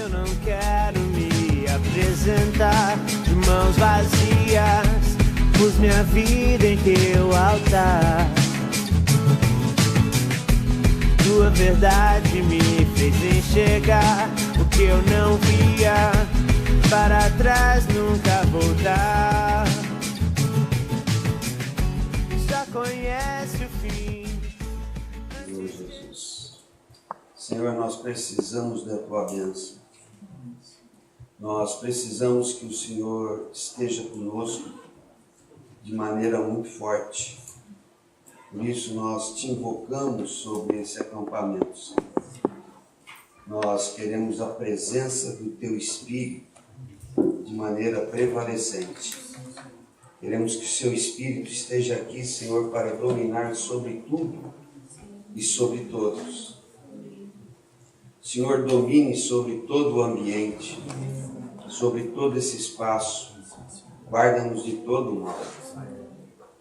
Eu não quero me apresentar de mãos vazias, pus minha vida em teu altar. Tua verdade me fez enxergar o que eu não via, para trás nunca voltar. Já conhece o fim. Senhor Jesus, Senhor, nós precisamos da tua bênção. Nós precisamos que o Senhor esteja conosco de maneira muito forte. Por isso nós te invocamos sobre esse acampamento, Senhor. Nós queremos a presença do teu Espírito de maneira prevalecente. Queremos que o seu Espírito esteja aqui, Senhor, para dominar sobre tudo e sobre todos. Senhor, domine sobre todo o ambiente, sobre todo esse espaço. Guarda-nos de todo o mal.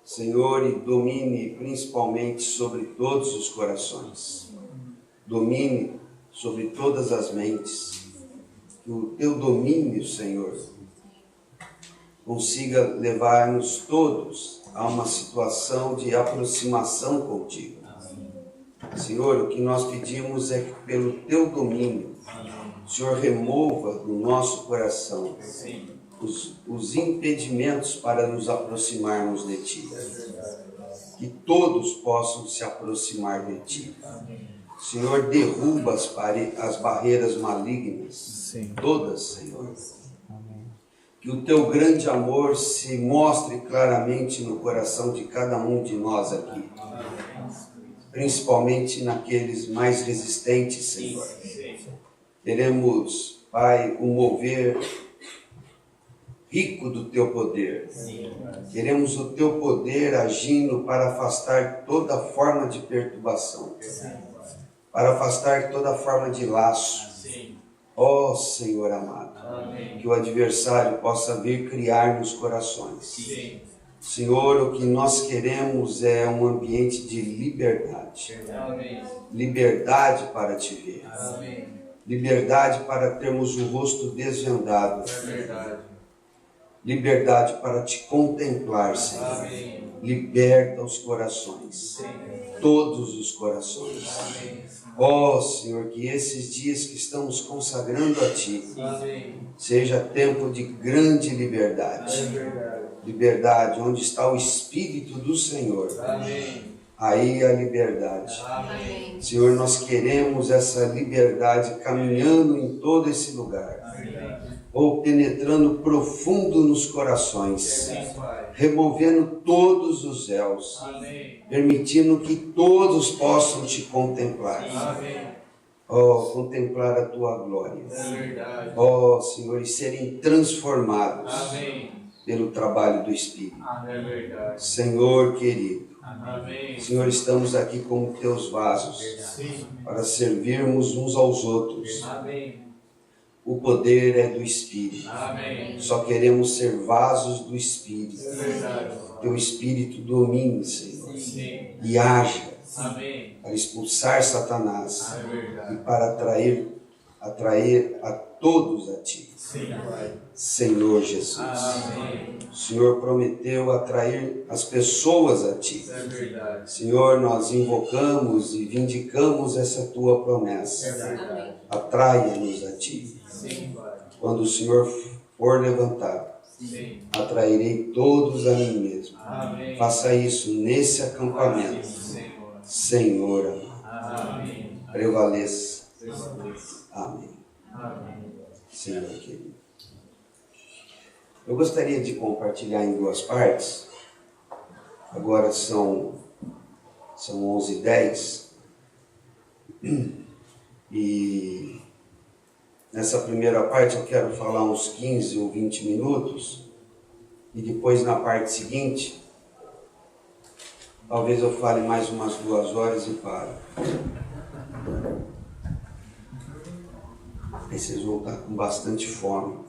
Senhor, e domine principalmente sobre todos os corações. Domine sobre todas as mentes. Que o teu domínio, Senhor, consiga levar-nos todos a uma situação de aproximação contigo. Senhor, o que nós pedimos é que pelo teu domínio, o Senhor remova do nosso coração os impedimentos para nos aproximarmos de Ti. Que todos possam se aproximar de Ti. Senhor, derruba as barreiras malignas, todas, Senhor. Que o Teu grande amor se mostre claramente no coração de cada um de nós aqui. Principalmente naqueles mais resistentes, Senhor. Queremos, Pai, o mover rico do Teu poder. Queremos o Teu poder agindo para afastar toda forma de perturbação, para afastar toda forma de laço. Ó Senhor amado, que o adversário possa vir criar nos corações. Senhor, o que nós queremos é um ambiente de liberdade. Liberdade para Te ver. Liberdade para termos o rosto desvendado. Liberdade para Te contemplar, Senhor. Liberta os corações. Todos os corações. Ó Senhor, que esses dias que estamos consagrando a Ti seja tempo de grande liberdade. Liberdade, onde está o Espírito do Senhor. Aí a liberdade. Senhor, nós queremos essa liberdade caminhando em todo esse lugar. Ou penetrando profundo nos corações. Removendo todos os véus. Permitindo que todos possam Te contemplar. Contemplar a Tua glória. Senhor, e serem transformados pelo trabalho do Espírito. Senhor querido, Senhor, estamos aqui como Teus vasos para servirmos uns aos outros. O poder é do Espírito. Só queremos ser vasos do Espírito. Teu Espírito domine, Senhor, e haja para expulsar Satanás e para atrair a todos a Ti. Senhor Jesus. O Senhor prometeu atrair as pessoas a Ti. Senhor, nós invocamos e vindicamos essa Tua promessa. Atraia-nos a Ti. Quando o Senhor for levantado, atrairei todos a mim mesmo. Faça isso nesse acampamento. Senhor, prevaleça. Amém. Senhor querido. Eu gostaria de compartilhar em duas partes. Agora são 11h10. E nessa primeira parte eu quero falar uns 15 ou 20 minutos. E depois na parte seguinte, talvez eu fale mais umas 2 horas e paro. Aí vocês vão estar com bastante fome.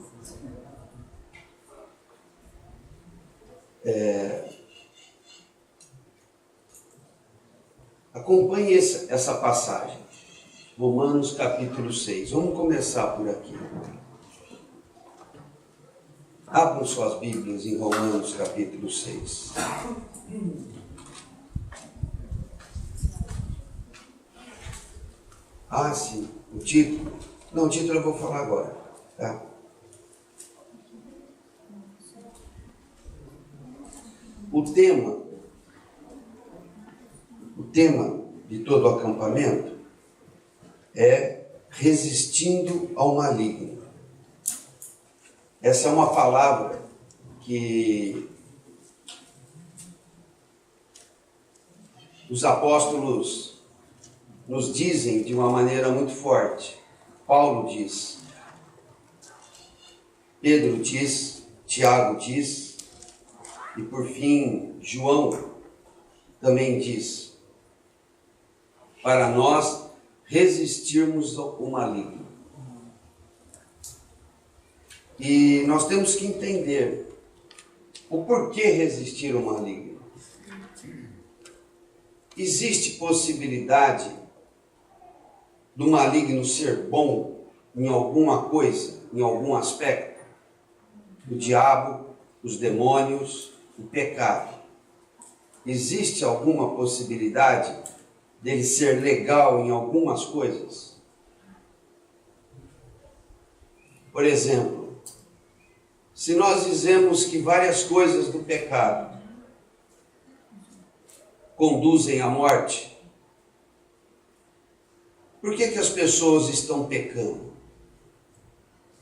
Acompanhe essa passagem. Romanos capítulo 6. Vamos começar por aqui. Abram suas Bíblias em Romanos capítulo 6. Ah, sim, o título. Não, o título eu vou falar agora, tá? O tema de todo o acampamento é resistindo ao maligno. Essa é uma palavra que os apóstolos nos dizem de uma maneira muito forte. Paulo diz, Pedro diz, Tiago diz, e por fim João também diz, para nós resistirmos ao maligno. E nós temos que entender o porquê resistir ao maligno. Existe possibilidade do maligno ser bom em alguma coisa, em algum aspecto? O diabo, os demônios, o pecado. Existe alguma possibilidade dele ser legal em algumas coisas? Por exemplo, se nós dizemos que várias coisas do pecado conduzem à morte, por que as pessoas estão pecando?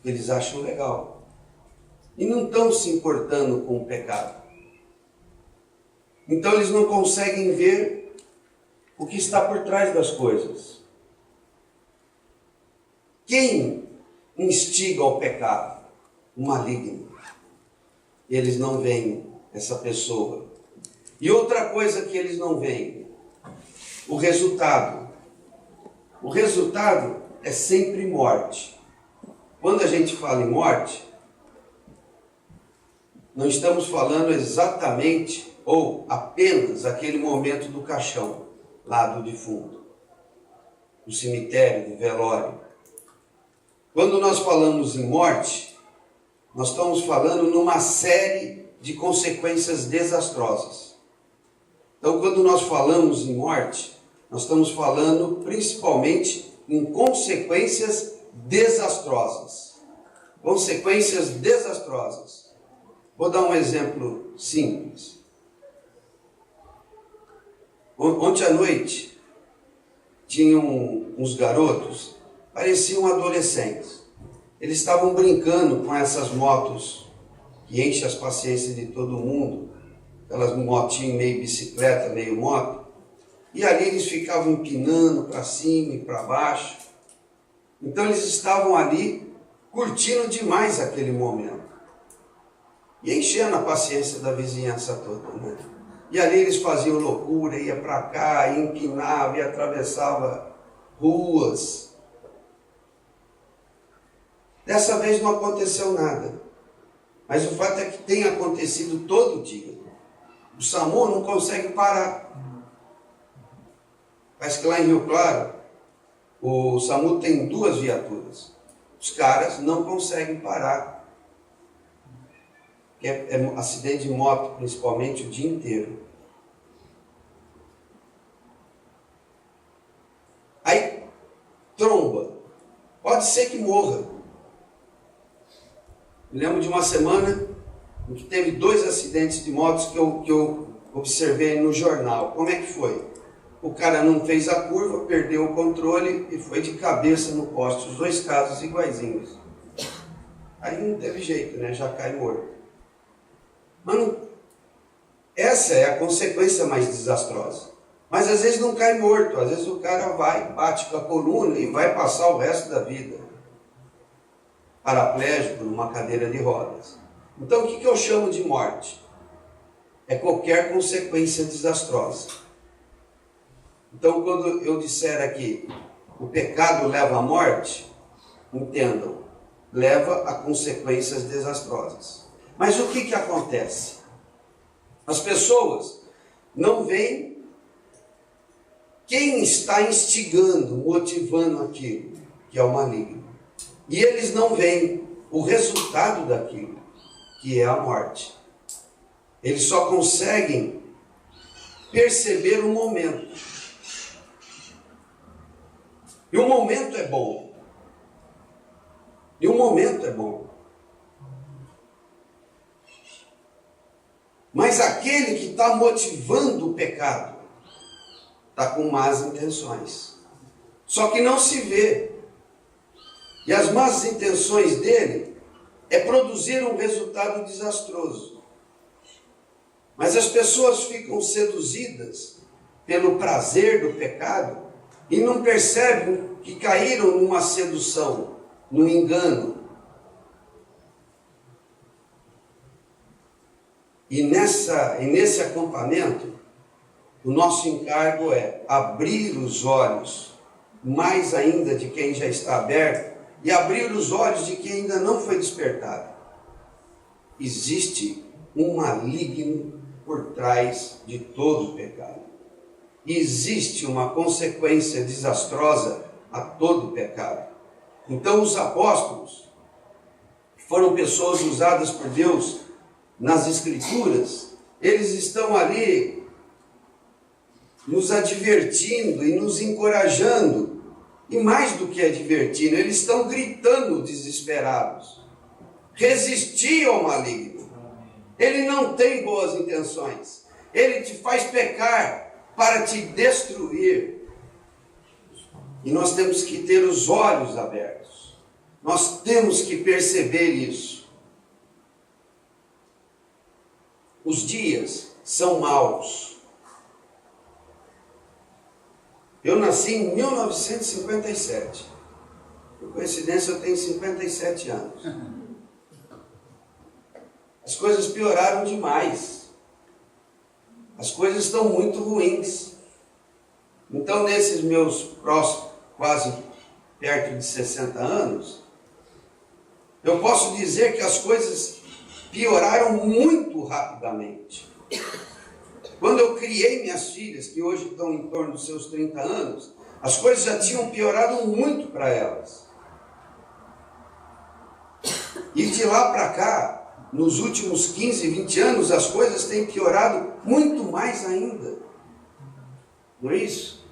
Eles acham legal. E não estão se importando com o pecado. Então eles não conseguem ver o que está por trás das coisas. Quem instiga ao pecado? O maligno. Eles não veem essa pessoa. E outra coisa que eles não veem, o resultado. O resultado é sempre morte. Quando a gente fala em morte, não estamos falando exatamente ou apenas aquele momento do caixão, lá do defunto, do cemitério, do velório. Quando nós falamos em morte, nós estamos falando numa série de consequências desastrosas. Então, quando nós falamos em morte, nós estamos falando principalmente em consequências desastrosas. Consequências desastrosas. Vou dar um exemplo simples. Ontem à noite, tinham uns garotos, pareciam adolescentes. Eles estavam brincando com essas motos que enchem as paciências de todo mundo, aquelas motinhas meio bicicleta, meio moto, e ali eles ficavam empinando para cima e para baixo. Então eles estavam ali curtindo demais aquele momento e enchendo a paciência da vizinhança toda, né? E ali eles faziam loucura, ia para cá, ia empinava, ia atravessava ruas. Dessa vez não aconteceu nada, mas o fato é que tem acontecido todo dia. O SAMU não consegue parar. Parece que lá em Rio Claro, o SAMU tem 2 viaturas. Os caras não conseguem parar. É acidente de moto, principalmente, o dia inteiro. Aí, tromba. Pode ser que morra. Me lembro de uma semana em que teve 2 acidentes de motos que eu observei no jornal. Como é que foi? O cara não fez a curva, perdeu o controle e foi de cabeça no poste. Os 2 casos iguaizinhos. Aí não teve jeito, né? Já cai morto. Mas essa é a consequência mais desastrosa. Mas às vezes não cai morto. Às vezes o cara vai, bate com a coluna e vai passar o resto da vida paraplégico numa cadeira de rodas. Então o que eu chamo de morte? É qualquer consequência desastrosa. Então quando eu disser aqui, o pecado leva à morte, entendam, leva a consequências desastrosas. Mas o que acontece? As pessoas não veem quem está instigando, motivando aquilo, que é o maligno. E eles não veem o resultado daquilo, que é a morte. Eles só conseguem perceber o momento. E o momento é bom. E o momento é bom. Mas aquele que está motivando o pecado está com más intenções. Só que não se vê. E as más intenções dele é produzir um resultado desastroso. Mas as pessoas ficam seduzidas pelo prazer do pecado e não percebem que caíram numa sedução, num engano. E nesse acampamento, o nosso encargo é abrir os olhos, mais ainda de quem já está aberto, e abrir os olhos de quem ainda não foi despertado. Existe um maligno por trás de todo o pecado. Existe uma consequência desastrosa a todo o pecado. Então os apóstolos foram pessoas usadas por Deus nas Escrituras. Eles estão ali nos advertindo e nos encorajando. E mais do que advertindo, eles estão gritando desesperados. Resistir ao maligno. Ele não tem boas intenções. Ele te faz pecar para te destruir. E nós temos que ter os olhos abertos. Nós temos que perceber isso. Os dias são maus. Eu nasci em 1957. Por coincidência, eu tenho 57 anos. As coisas pioraram demais. As coisas estão muito ruins. Então, nesses meus próximos, quase perto de 60 anos, eu posso dizer que as coisas pioraram muito rapidamente. Quando eu criei minhas filhas, que hoje estão em torno dos seus 30 anos, as coisas já tinham piorado muito para elas. E de lá para cá, nos últimos 15, 20 anos, as coisas têm piorado muito mais ainda. Não é isso?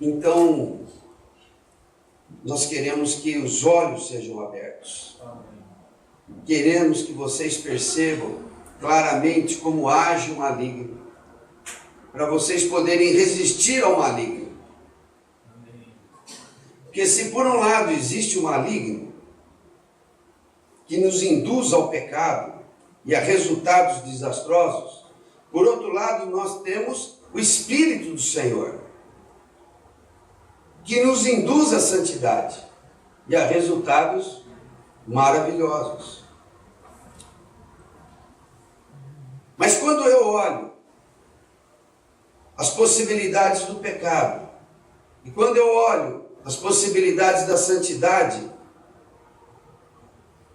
Então, nós queremos que os olhos sejam abertos. Queremos que vocês percebam claramente como age o maligno, para vocês poderem resistir ao maligno. Porque se por um lado existe o maligno, que nos induz ao pecado e a resultados desastrosos, por outro lado nós temos o Espírito do Senhor, que nos induz à santidade e a resultados maravilhosos. Mas quando eu olho as possibilidades do pecado, e quando eu olho as possibilidades da santidade,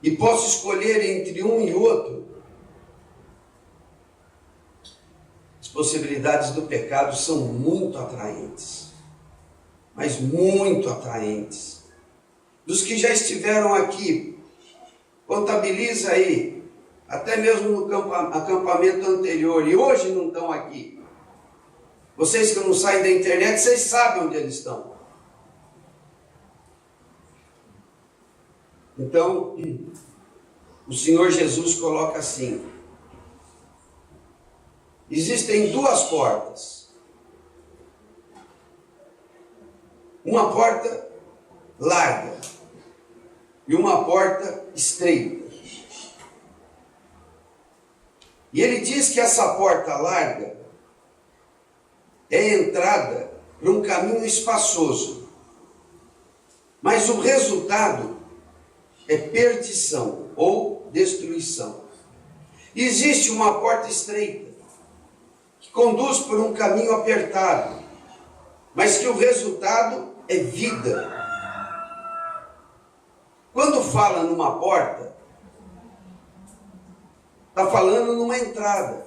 e posso escolher entre um e outro, as possibilidades do pecado são muito atraentes, mas muito atraentes. Dos que já estiveram aqui, contabiliza aí, até mesmo no acampamento anterior, e hoje não estão aqui. Vocês que não saem da internet, vocês sabem onde eles estão. Então, o Senhor Jesus coloca assim: existem duas portas. Uma porta larga e uma porta estreita. E ele diz que essa porta larga é entrada para um caminho espaçoso. Mas o resultado é perdição ou destruição. E existe uma porta estreita que conduz por um caminho apertado, mas que o resultado é vida. Quando fala numa porta, está falando numa entrada.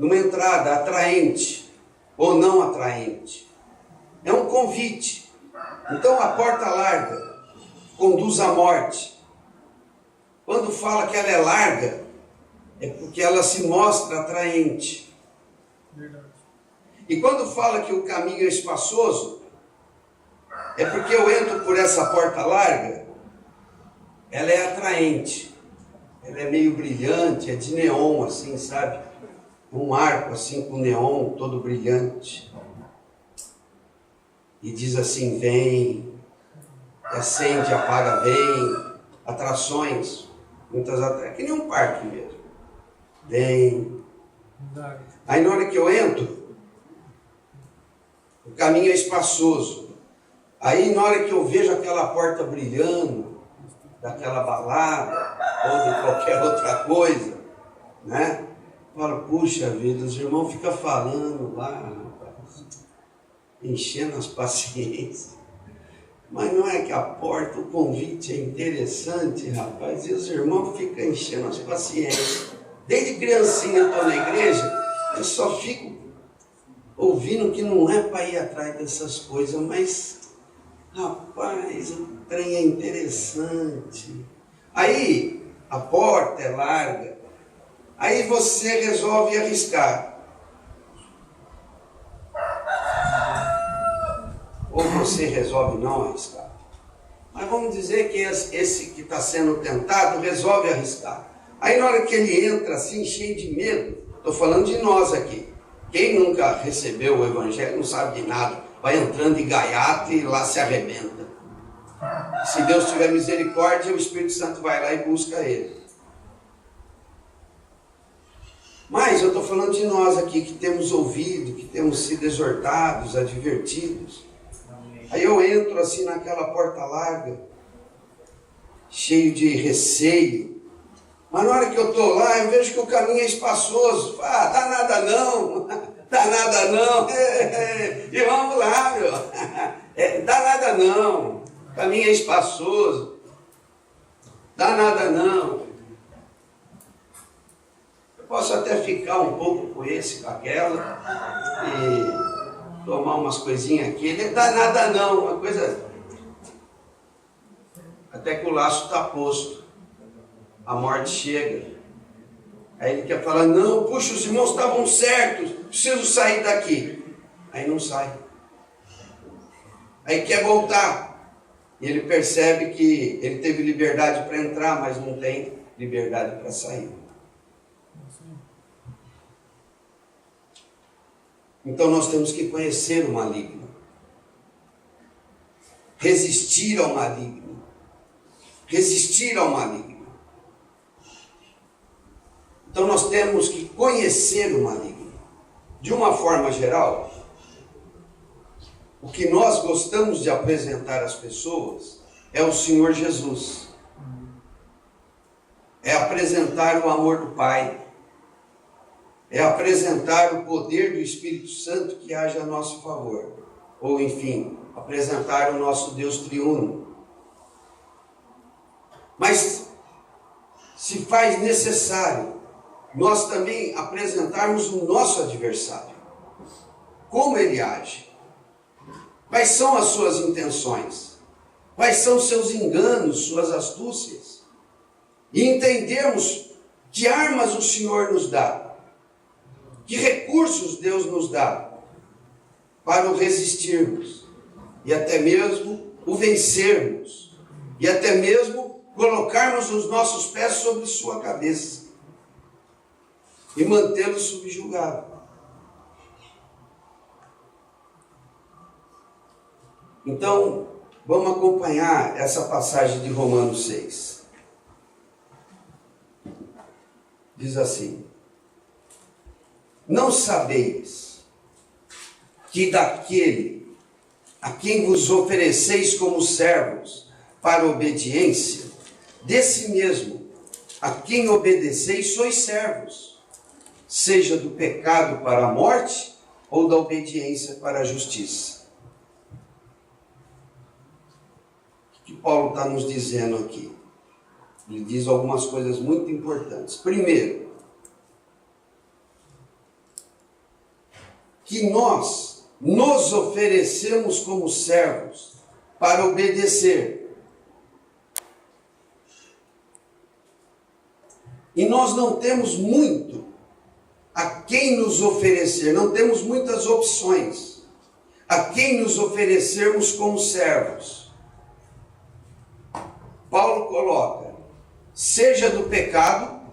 numa entrada atraente ou não atraente. É um convite. Então a porta larga conduz à morte. Quando fala que ela é larga, é porque ela se mostra atraente. Verdade. E quando fala que o caminho é espaçoso, é porque eu entro por essa porta larga, ela é atraente. Ela é meio brilhante, é de neon assim, sabe? Um arco assim com neon todo brilhante. E diz assim, vem, acende, apaga, vem, atrações, muitas atrações, que nem um parque mesmo. Vem. Aí na hora que eu entro, o caminho é espaçoso. Aí na hora que eu vejo aquela porta brilhando, daquela balada, ou de qualquer outra coisa, né? Fala, puxa vida, os irmãos ficam falando lá, rapaz, enchendo as paciências. Mas não é que a porta, o convite é interessante, rapaz, e os irmãos ficam enchendo as paciências. Desde criancinha eu estou na igreja, eu só fico ouvindo que não é para ir atrás dessas coisas, mas, rapaz, o trem é interessante. Aí, a porta é larga, aí você resolve arriscar. Ou você resolve não arriscar. Mas vamos dizer que esse que está sendo tentado resolve arriscar. Aí na hora que ele entra assim, cheio de medo, estou falando de nós aqui. Quem nunca recebeu o evangelho não sabe de nada. Vai entrando de gaiato e lá se arrebenta. Se Deus tiver misericórdia, o Espírito Santo vai lá e busca ele. Mas eu estou falando de nós aqui que temos ouvido, que temos sido exortados, advertidos. Aí eu entro assim naquela porta larga, cheio de receio. Mas na hora que eu estou lá, eu vejo que o caminho é espaçoso. Ah, dá nada não, dá nada não. E vamos lá, meu. Dá nada não, o caminho é espaçoso. Dá nada não. Eu posso até ficar um pouco com esse, com aquela, e tomar umas coisinhas aqui. Não dá nada não, uma coisa... Até que o laço está posto. A morte chega. Aí ele quer falar, não, puxa, os irmãos estavam certos, preciso sair daqui. Aí não sai. Aí quer voltar. E ele percebe que ele teve liberdade para entrar, mas não tem liberdade para sair. Então nós temos que conhecer o maligno. Resistir ao maligno. Resistir ao maligno. Então nós temos que conhecer o maligno. De uma forma geral, o que nós gostamos de apresentar às pessoas é o Senhor Jesus. É apresentar o amor do Pai. É apresentar o poder do Espírito Santo que age a nosso favor. Ou enfim, apresentar o nosso Deus triuno. Mas se faz necessário nós também apresentarmos o nosso adversário. Como ele age? Quais são as suas intenções? Quais são seus enganos, suas astúcias? E entendermos que armas o Senhor nos dá, que recursos Deus nos dá para o resistirmos e até mesmo o vencermos e até mesmo colocarmos os nossos pés sobre sua cabeça e mantê-lo subjugado. Então, vamos acompanhar essa passagem de Romanos 6. Diz assim: não sabeis que daquele a quem vos ofereceis como servos para obediência, desse mesmo a quem obedeceis sois servos, seja do pecado para a morte ou da obediência para a justiça. O que Paulo está nos dizendo aqui? Ele diz algumas coisas muito importantes. Primeiro, que nós nos oferecemos como servos para obedecer. E nós não temos muito a quem nos oferecer, não temos muitas opções a quem nos oferecermos como servos. Paulo coloca, seja do pecado,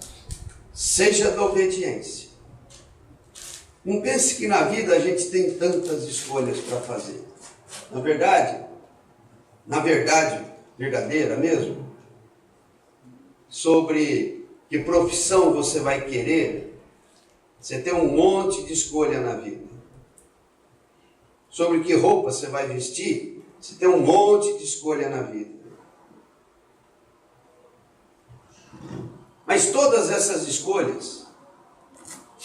seja da obediência. Não pense que na vida a gente tem tantas escolhas para fazer. Na verdade, verdadeira mesmo, sobre que profissão você vai querer, você tem um monte de escolha na vida. Sobre que roupa você vai vestir, você tem um monte de escolha na vida. Mas todas essas escolhas,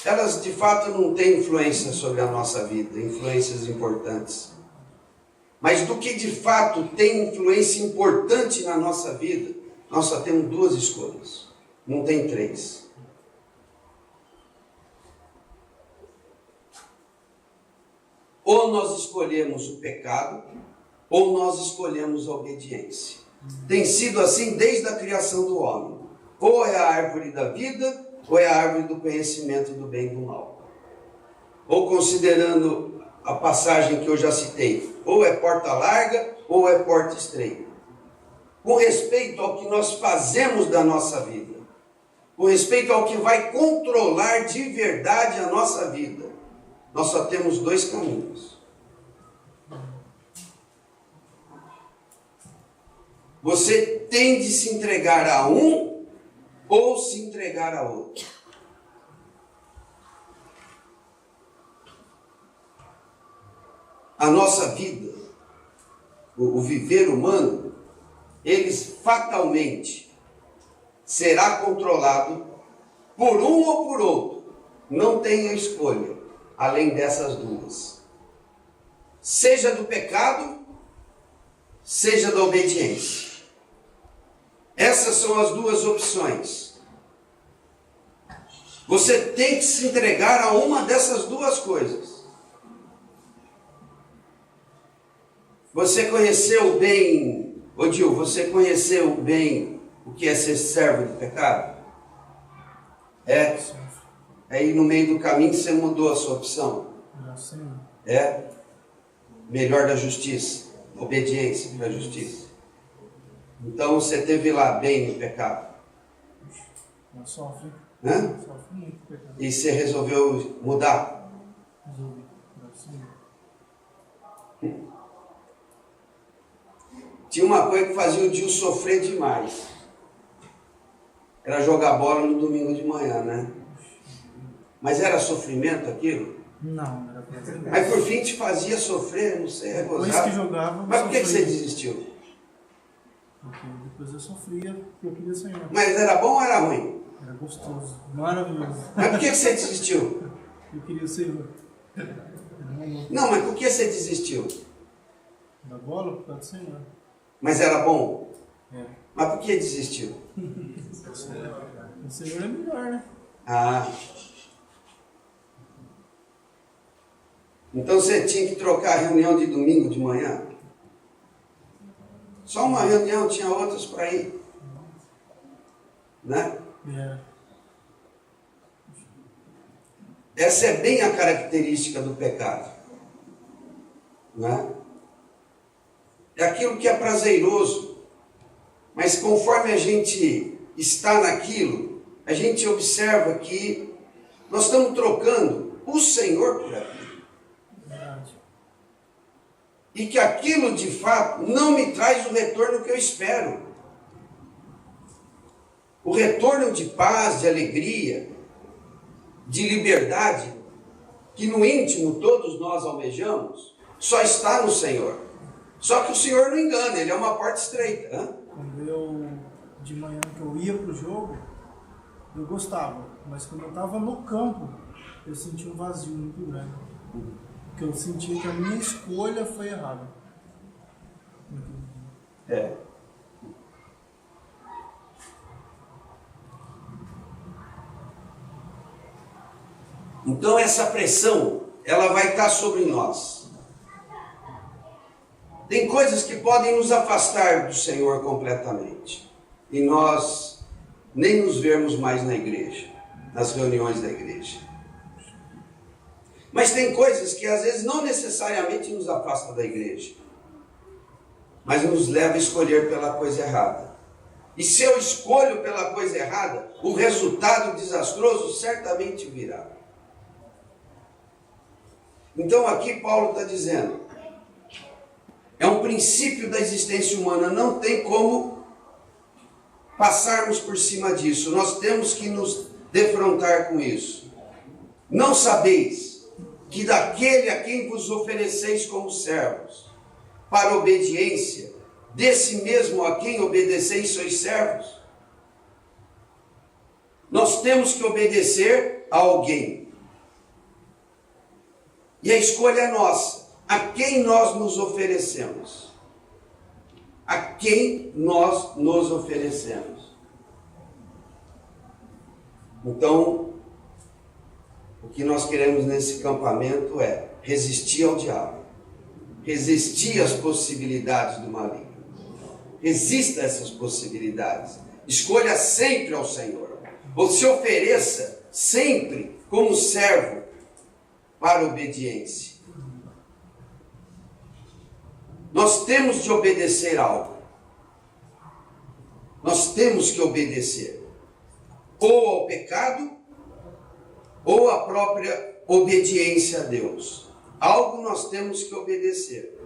elas de fato não têm influência sobre a nossa vida, influências importantes. Mas do que de fato tem influência importante na nossa vida, nós só temos duas escolhas, não tem três. Ou nós escolhemos o pecado, ou nós escolhemos a obediência. Tem sido assim desde a criação do homem. Ou é a árvore da vida, ou é a árvore do conhecimento do bem e do mal. Ou considerando a passagem que eu já citei, ou é porta larga, ou é porta estreita. Com respeito ao que nós fazemos da nossa vida, com respeito ao que vai controlar de verdade a nossa vida, nós só temos dois caminhos. Você tem de se entregar a um ou se entregar a outro. A nossa vida, o viver humano, eles fatalmente será controlado por um ou por outro. Não tem a escolha, além dessas duas. Seja do pecado, seja da obediência. Essas são as duas opções. Você tem que se entregar a uma dessas duas coisas. Você conheceu bem, Odil, você conheceu bem o que é ser servo do pecado? É? Aí no meio do caminho você mudou a sua opção? É? Melhor da justiça, obediência para a justiça. Então você teve lá bem no pecado. Não sofre. Hã? Sofre muito o pecado. E você resolveu mudar? Resolvi. Tinha uma coisa que fazia o Dio sofrer demais. Era jogar bola no domingo de manhã, né? Mas era sofrimento aquilo? Não, era prazer. Mas por fim te fazia sofrer, não sei, Depois regozar. que jogava, Mas por que você desistiu? Porque depois eu sofria porque eu queria sonhar. Mas era bom ou era ruim? Era gostoso, maravilhoso. Mas por que você desistiu? Eu queria ser Não, mas por que você desistiu? da bola por causa do Senhor. Mas era bom? É. Mas por que desistiu? O Senhor é melhor, né? Ah. Então você tinha que trocar a reunião de domingo de manhã? Só uma reunião, tinha outras para ir. Né? É. Essa é bem a característica do pecado. Né? É aquilo que é prazeroso, mas conforme a gente está naquilo, a gente observa que nós estamos trocando o Senhor por aquilo. Verdade. E que aquilo de fato não me traz o retorno que eu espero. O retorno de paz, de alegria, de liberdade, que no íntimo todos nós almejamos, só está no Senhor. Só que o Senhor não engana, Ele é uma porta estreita. Hein? Quando eu, de manhã que eu ia pro jogo, eu gostava. Mas quando eu estava no campo, eu senti um vazio muito grande. Porque eu sentia que a minha escolha foi errada. É. Então essa pressão ela vai estar sobre nós. Tem coisas que podem nos afastar do Senhor completamente. E nós nem nos vermos mais na igreja, nas reuniões da igreja. Mas tem coisas que às vezes não necessariamente nos afastam da igreja, mas nos leva a escolher pela coisa errada. E se eu escolho pela coisa errada, o resultado desastroso certamente virá. Então aqui Paulo está dizendo, é um princípio da existência humana, não tem como passarmos por cima disso, nós temos que nos defrontar com isso. Não sabeis que daquele a quem vos ofereceis como servos, para obediência, desse mesmo a quem obedeceis sois servos? Nós temos que obedecer a alguém. E a escolha é nossa. A quem nós nos oferecemos? A quem nós nos oferecemos? Então, o que nós queremos nesse acampamento é resistir ao diabo. Resistir às possibilidades do maligno. Resista a essas possibilidades. Escolha sempre ao Senhor. Ou se ofereça sempre como servo para a obediência. Nós temos de obedecer algo. Nós temos que obedecer. Ou ao pecado, ou à própria obediência a Deus. Algo nós temos que obedecer.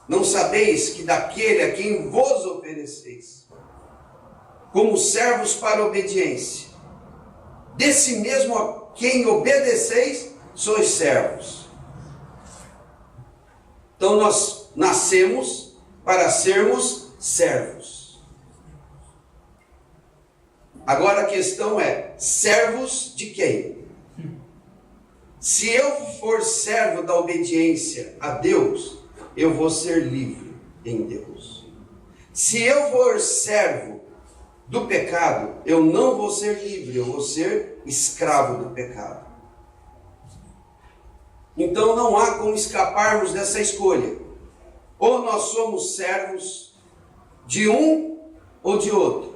Não sabeis que daquele a quem vos ofereceis, como servos para a obediência, desse mesmo a quem obedeceis, sois servos. Então nós nascemos para sermos servos. Agora a questão é, servos de quem? Se eu for servo da obediência a Deus, eu vou ser livre em Deus. Se eu for servo do pecado, eu não vou ser livre, eu vou ser escravo do pecado. Então não há como escaparmos dessa escolha. Ou nós somos servos de um ou de outro.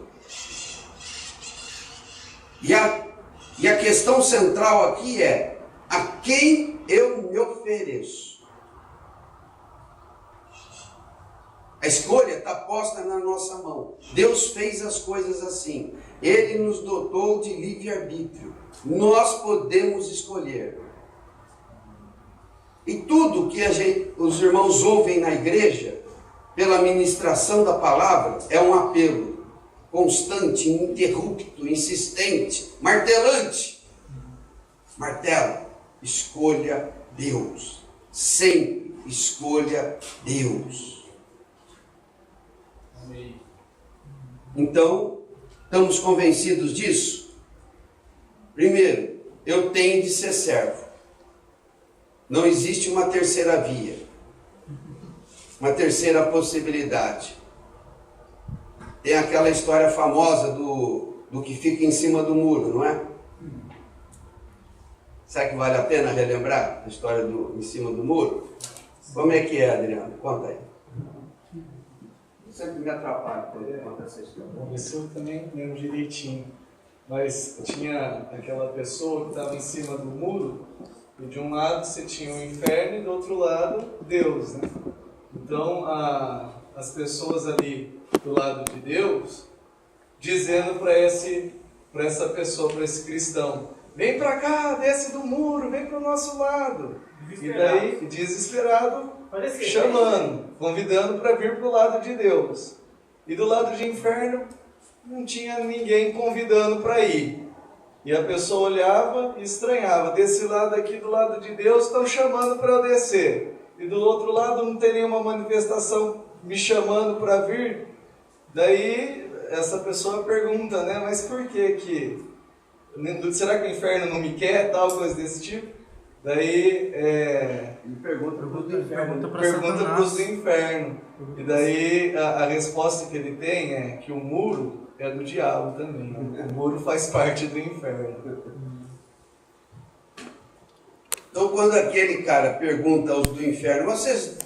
E a questão central aqui é, a quem eu me ofereço? A escolha está posta na nossa mão. Deus fez as coisas assim. Ele nos dotou de livre-arbítrio. Nós podemos escolher. E tudo que os irmãos ouvem na igreja, pela ministração da palavra, é um apelo constante, ininterrupto, insistente, martelante. Martela, escolha Deus. Sempre escolha Deus. Amém. Então, estamos convencidos disso? Primeiro, eu tenho de ser servo. Não existe uma terceira via, uma terceira possibilidade. Tem aquela história famosa do que fica em cima do muro, não é? Será que vale a pena relembrar a história em cima do muro? Como é que é, Adriano? Conta aí. Eu sempre me atrapalho quando conta essa história. Isso eu também lembro direitinho. Mas tinha aquela pessoa que estava em cima do muro, e de um lado você tinha o inferno e do outro lado Deus, né? Então as pessoas ali do lado de Deus, dizendo para essa pessoa, para esse cristão, vem para cá, desce do muro, vem para o nosso lado. E daí, desesperado, chamando, convidando para vir para o lado de Deus. E do lado de inferno, não tinha ninguém convidando para ir. E a pessoa olhava e estranhava. Desse lado aqui, do lado de Deus, estão chamando para eu descer. E do outro lado não tem nenhuma manifestação me chamando para vir. Daí, essa pessoa pergunta, né? Mas por que será que o inferno não me quer? Tal, coisa desse tipo. Daí, pergunta para os do inferno. E daí, a resposta que ele tem é que o muro é do diabo também. O muro faz parte do inferno. Então, quando aquele cara pergunta aos do inferno, vocês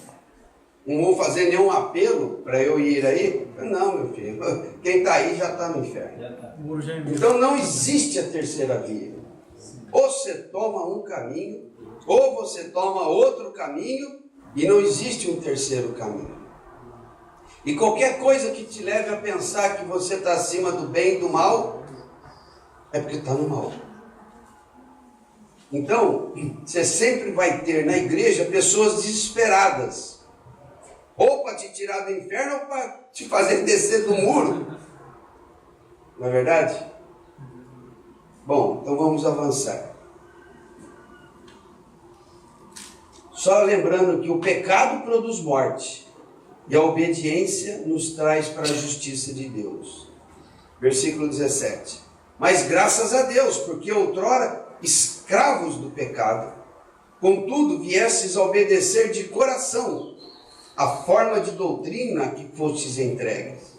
não vão fazer nenhum apelo para eu ir aí? Não, meu filho, quem está aí já está no inferno. Então, não existe a terceira via. Ou você toma um caminho, ou você toma outro caminho, e não existe um terceiro caminho. E qualquer coisa que te leve a pensar que você está acima do bem e do mal, é porque está no mal. Então, você sempre vai ter na igreja pessoas desesperadas, ou para te tirar do inferno, ou para te fazer descer do muro. Não é verdade? Bom, então vamos avançar. Só lembrando que o pecado produz morte, e a obediência nos traz para a justiça de Deus. Versículo 17. Mas graças a Deus, porque outrora escravos do pecado, contudo viesses a obedecer de coração a forma de doutrina que fostes entregues.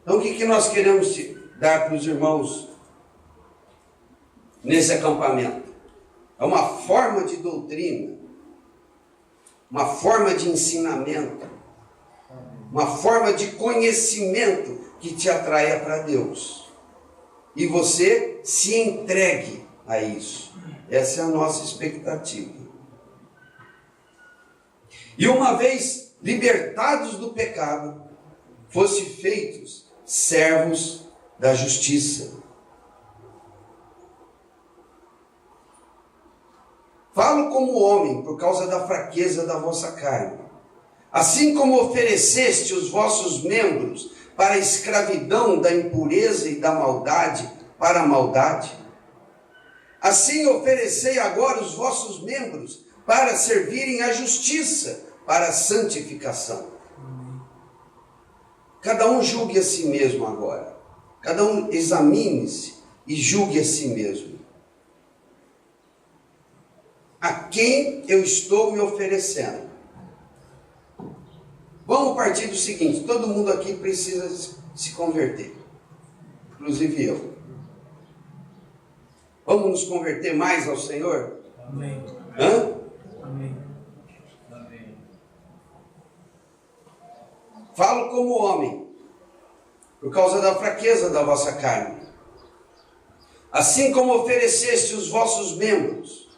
Então o que nós queremos dar para os irmãos nesse acampamento? É uma forma de doutrina, uma forma de ensinamento, uma forma de conhecimento que te atraia para Deus. E você se entregue a isso. Essa é a nossa expectativa. E uma vez libertados do pecado, fosse feitos servos da justiça. Falo como homem por causa da fraqueza da vossa carne. Assim como ofereceste os vossos membros para a escravidão da impureza e da maldade para a maldade, assim oferecei agora os vossos membros para servirem à justiça, para a santificação. Cada um julgue a si mesmo agora. Cada um examine-se e julgue a si mesmo. A quem eu estou me oferecendo? Vamos partir do seguinte: todo mundo aqui precisa se converter, inclusive eu. Vamos nos converter mais ao Senhor? Amém. Hã? Amém. Falo como homem, por causa da fraqueza da vossa carne. Assim como ofereceste os vossos membros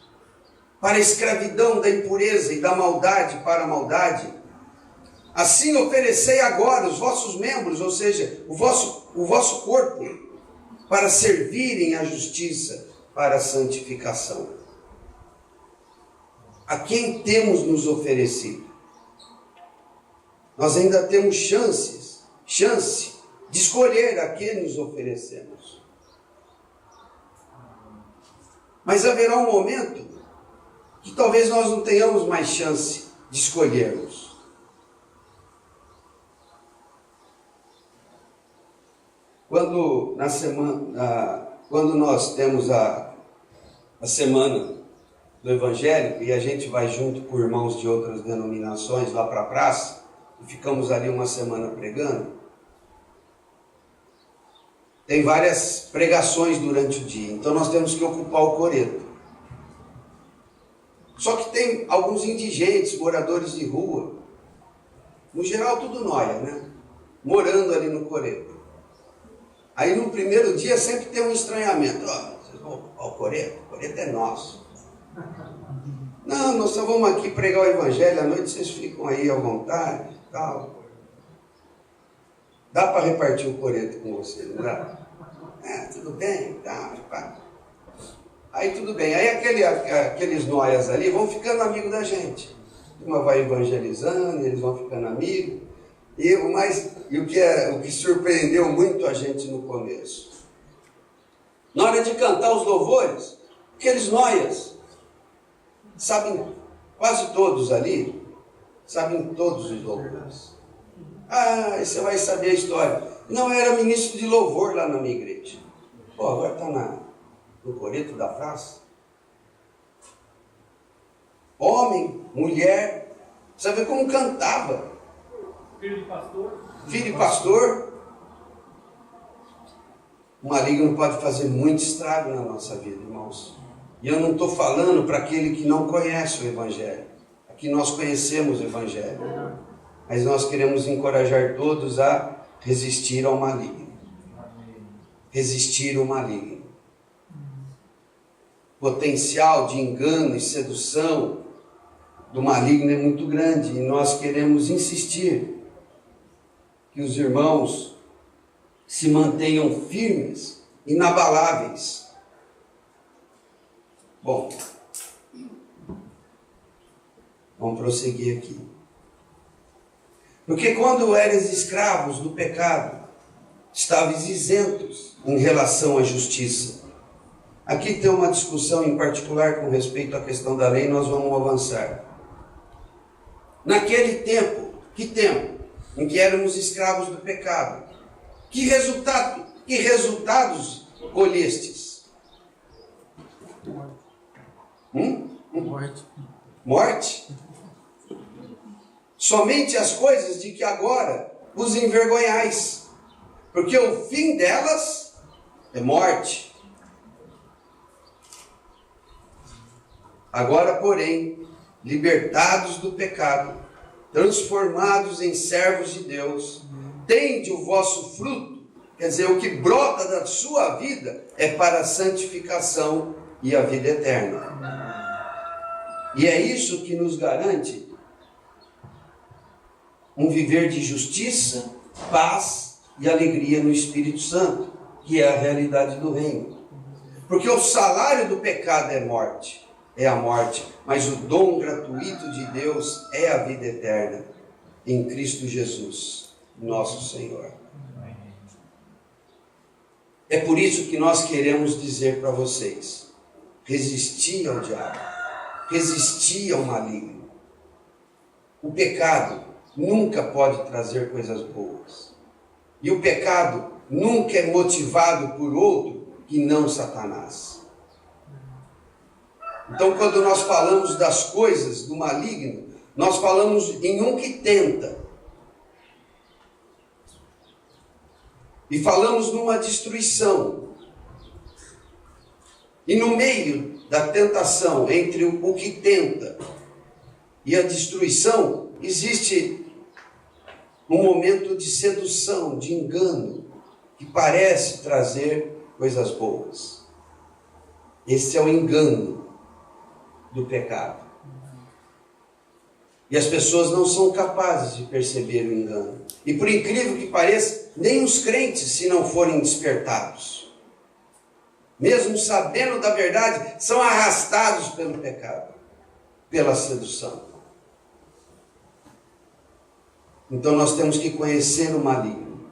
para a escravidão da impureza e da maldade para a maldade, assim oferecei agora os vossos membros, ou seja, o vosso corpo, para servirem à justiça, para a santificação. A quem temos nos oferecido? Nós ainda temos chance de escolher a quem nos oferecemos. Mas haverá um momento que talvez nós não tenhamos mais chance de escolhermos. Quando nós temos a semana do Evangelho e a gente vai junto com irmãos de outras denominações lá para a praça e ficamos ali uma semana pregando, tem várias pregações durante o dia, então nós temos que ocupar o coreto. Só que tem alguns indigentes, moradores de rua, no geral tudo nóia, né? Morando ali no coreto. Aí no primeiro dia sempre tem um estranhamento. Vocês vão ocupar o coreto é nosso. Não, nós só vamos aqui pregar o Evangelho, à noite vocês ficam aí à vontade e tal. Dá para repartir o coreto com vocês, não dá? Tudo bem, tá. Aí tudo bem, aí aqueles noias ali vão ficando amigos da gente. Uma vai evangelizando, eles vão ficando amigos. E o que surpreendeu muito a gente no começo, na hora de cantar os louvores, aqueles noias, sabem, quase todos ali, sabem todos os louvores. Aí você vai saber a história. Não, era ministro de louvor lá na minha igreja. Pô, agora está no coreto da praça. Homem, mulher, sabe como cantava? Filho de pastor. Filho de pastor. O maligno pode fazer muito estrago na nossa vida, irmãos. E eu não estou falando para aquele que não conhece o Evangelho. Aqui nós conhecemos o Evangelho. Mas nós queremos encorajar todos a resistir ao maligno. Resistir ao maligno. O potencial de engano e sedução do maligno é muito grande. E nós queremos insistir que os irmãos se mantenham firmes, inabaláveis. Bom, vamos prosseguir aqui. Porque quando eres escravos do pecado, estavas isentos em relação à justiça. Aqui tem uma discussão em particular com respeito à questão da lei, nós vamos avançar. Naquele tempo, que tempo? Em que éramos escravos do pecado. Que resultados colhestes? Morte? Somente as coisas de que agora vos envergonhais, porque o fim delas é morte. Agora, porém, libertados do pecado, transformados em servos de Deus, tende o vosso fruto, quer dizer, o que brota da sua vida é para a santificação e a vida eterna. E é isso que nos garante um viver de justiça, paz e alegria no Espírito Santo, que é a realidade do reino. Porque o salário do pecado é morte, é a morte, mas o dom gratuito de Deus é a vida eterna em Cristo Jesus, nosso Senhor. É por isso que nós queremos dizer para vocês: resistir ao diabo, resistir ao maligno. O pecado nunca pode trazer coisas boas. E o pecado nunca é motivado por outro que não Satanás. Então, quando nós falamos das coisas do maligno, nós falamos em um que tenta. E falamos numa destruição. E no meio da tentação, entre o que tenta e a destruição, existe um momento de sedução, de engano, que parece trazer coisas boas. Esse é o engano do pecado. E as pessoas não são capazes de perceber o engano. E por incrível que pareça, nem os crentes, se não forem despertados, mesmo sabendo da verdade, são arrastados pelo pecado, pela sedução. Então nós temos que conhecer o maligno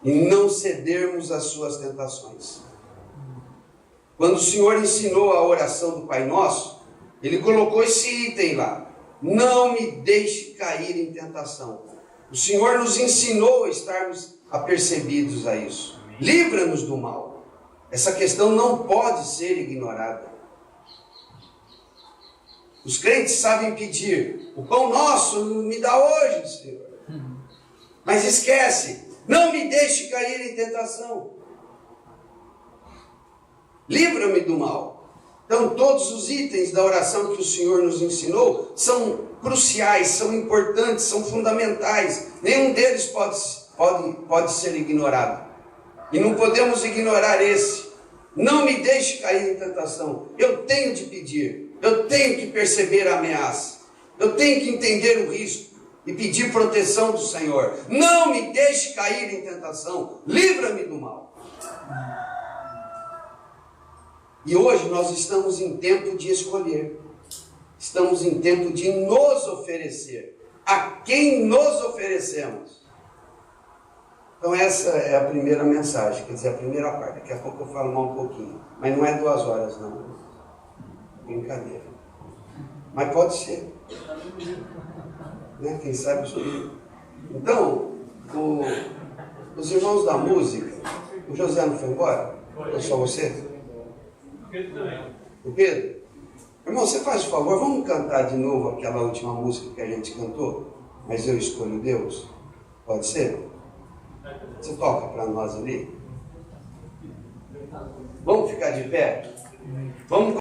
e não cedermos às suas tentações. Quando o Senhor ensinou a oração do Pai Nosso, Ele colocou esse item lá: não me deixe cair em tentação. O Senhor nos ensinou a estarmos apercebidos a isso. Livra-nos do mal. Essa questão não pode ser ignorada. Os crentes sabem pedir: o pão nosso me dá hoje, Senhor. Mas esquece, não me deixe cair em tentação. Livra-me do mal. Então, todos os itens da oração que o Senhor nos ensinou são cruciais, são importantes, são fundamentais. Nenhum deles pode ser ignorado. E não podemos ignorar esse. Não me deixe cair em tentação. Eu tenho de pedir. Eu tenho que perceber a ameaça. Eu tenho que entender o risco e pedir proteção do Senhor. Não me deixe cair em tentação. Livra-me do mal. E hoje nós estamos em tempo de escolher. Estamos em tempo de nos oferecer. A quem nos oferecemos? Então essa é a primeira mensagem, quer dizer, a primeira parte. Daqui a pouco eu falo mais um pouquinho. Mas não é 2 horas, não. Brincadeira. Mas pode ser. Quem sabe o Espírito. Então, os irmãos da música, o José não foi embora? Ou só você? O Pedro? Irmão, você faz o favor, vamos cantar de novo aquela última música que a gente cantou? Mas eu escolho Deus? Pode ser? Você toca para nós ali? Vamos ficar de pé? Vamos